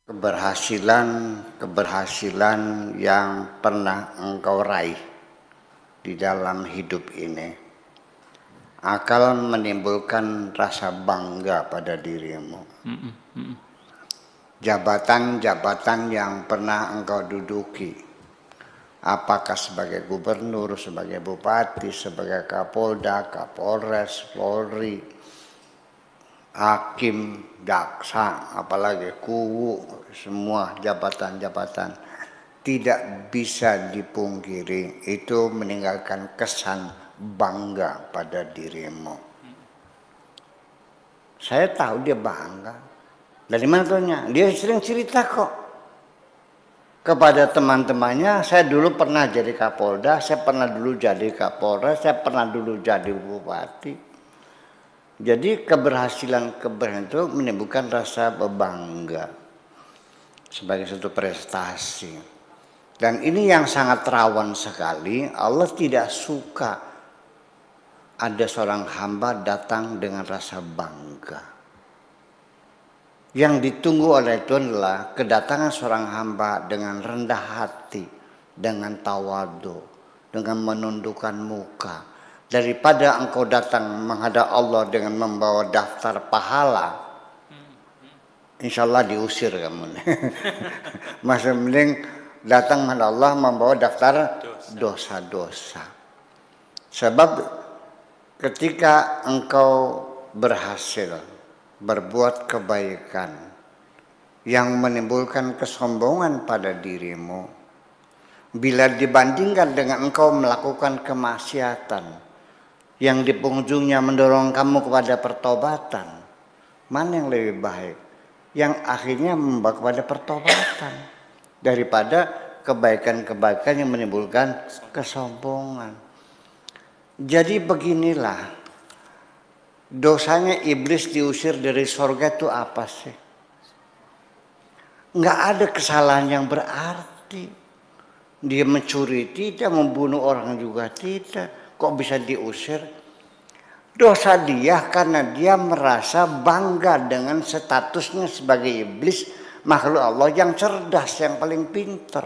keberhasilan yang pernah engkau raih di dalam hidup ini akan menimbulkan rasa bangga pada dirimu. Jabatan-jabatan yang pernah engkau duduki, apakah sebagai gubernur, sebagai bupati, sebagai kapolda, kapolres, polri, hakim, jaksa, apalagi kuwu, semua jabatan-jabatan tidak bisa dipungkiri itu meninggalkan kesan bangga pada dirimu. Saya tahu dia bangga. Dari mana taunya? Dia sering cerita kok kepada teman-temannya. Saya dulu pernah jadi kapolda, saya pernah dulu jadi kapolres, saya pernah dulu jadi bupati. Jadi keberhasilan itu menimbulkan rasa bangga sebagai satu prestasi. Dan ini yang sangat rawan sekali. Allah tidak suka ada seorang hamba datang dengan rasa bangga. Yang ditunggu oleh Tuhan adalah kedatangan seorang hamba dengan rendah hati, dengan tawadu, dengan menundukkan muka. Daripada engkau datang menghadap Allah dengan membawa daftar pahala, insya Allah diusir kamu. Masih mending datang menghadap Allah membawa daftar dosa-dosa. Sebab ketika engkau berhasil berbuat kebaikan yang menimbulkan kesombongan pada dirimu, bila dibandingkan dengan engkau melakukan kemaksiatan yang di penghujungnya mendorong kamu kepada pertobatan, mana yang lebih baik? Yang akhirnya membawa kepada pertobatan daripada kebaikan-kebaikan yang menimbulkan kesombongan. Jadi beginilah, dosanya iblis diusir dari sorga itu apa sih? Nggak ada kesalahan yang berarti. Dia mencuri tidak, membunuh orang juga tidak. Kok bisa diusir? Dosa dia karena dia merasa bangga dengan statusnya sebagai iblis, makhluk Allah yang cerdas, yang paling pintar.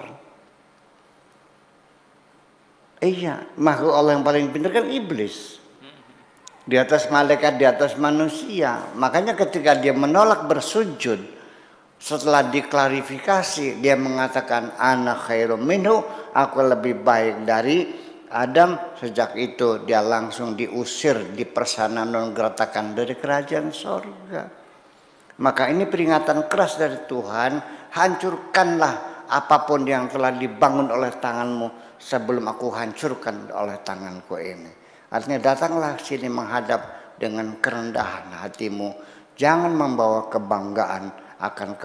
Iya, makhluk Allah yang paling pintar kan iblis. Di atas malaikat, di atas manusia. Makanya ketika dia menolak bersujud, setelah diklarifikasi, dia mengatakan ana khairum minhu, aku lebih baik dari Adam. Sejak itu dia langsung diusir, dipersana non gratakan dari kerajaan sorga. Maka ini peringatan keras dari Tuhan, hancurkanlah apapun yang telah dibangun oleh tanganmu sebelum aku hancurkan oleh tanganku ini. Artinya datanglah sini menghadap dengan kerendahan hatimu. Jangan membawa kebanggaan akan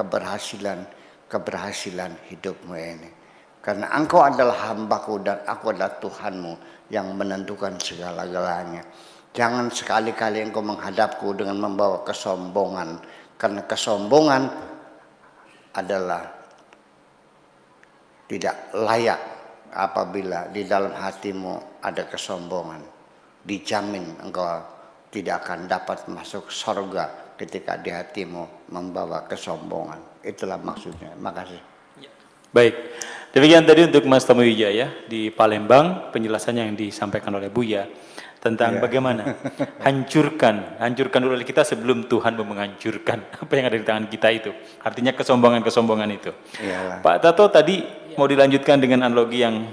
keberhasilan hidupmu ini. Karena engkau adalah hambaku dan aku adalah Tuhanmu yang menentukan segala-galanya. Jangan sekali-kali engkau menghadapku dengan membawa kesombongan. Karena kesombongan adalah tidak layak apabila di dalam hatimu ada kesombongan. Dijamin engkau tidak akan dapat masuk surga ketika di hatimu membawa kesombongan. Itulah maksudnya. Makasih. Baik, demikian tadi untuk Mas Tomo Wijaya di Palembang, penjelasannya yang disampaikan oleh Buya tentang bagaimana hancurkan dulu kita sebelum Tuhan mau menghancurkan apa yang ada di tangan kita itu. Artinya kesombongan itu. Iyalah. Pak Tato tadi mau dilanjutkan dengan analogi yang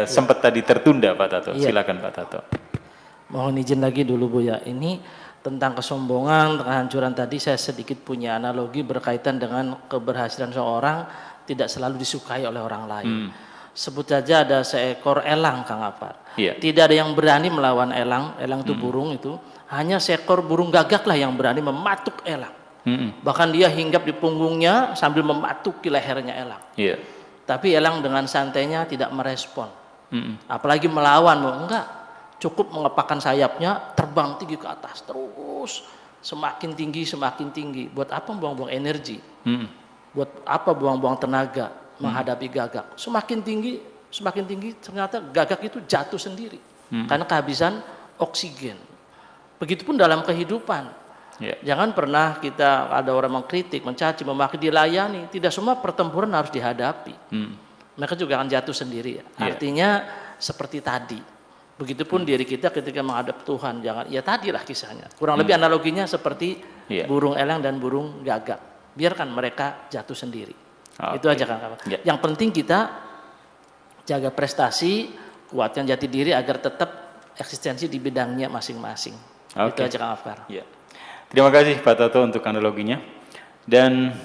sempat tadi tertunda, Pak Tato. Silakan Pak Tato. Mohon izin lagi dulu Bu ya, ini tentang kesombongan, kehancuran tadi saya sedikit punya analogi berkaitan dengan keberhasilan seorang tidak selalu disukai oleh orang lain. Sebut saja ada seekor elang Kang Apar. Tidak ada yang berani melawan elang itu burung itu, hanya seekor burung gagak lah yang berani mematuk elang. Bahkan dia hinggap di punggungnya sambil mematuki lehernya elang. Tapi elang dengan santainya tidak merespon. Apalagi melawan, enggak. Cukup mengepakkan sayapnya, terbang tinggi ke atas terus, semakin tinggi. Buat apa buang-buang energi? Buat apa buang-buang tenaga menghadapi gagak? Semakin tinggi, ternyata gagak itu jatuh sendiri karena kehabisan oksigen. Begitupun dalam kehidupan, Ya. Jangan pernah kita ada orang mengkritik, mencaci, memaki, dilayani. Tidak semua pertempuran harus dihadapi. Mereka juga akan jatuh sendiri. Artinya seperti tadi. Begitupun diri kita ketika menghadap Tuhan. Jangan, ya tadilah kisahnya. Kurang lebih analoginya seperti burung elang dan burung gagak. Biarkan mereka jatuh sendiri. Itu aja kan. Yang penting kita jaga prestasi, kuatkan jati diri agar tetap eksistensi di bidangnya masing-masing. Itu aja Kang Afkar. Ya. Terima kasih Pak Tato untuk analoginya. Dan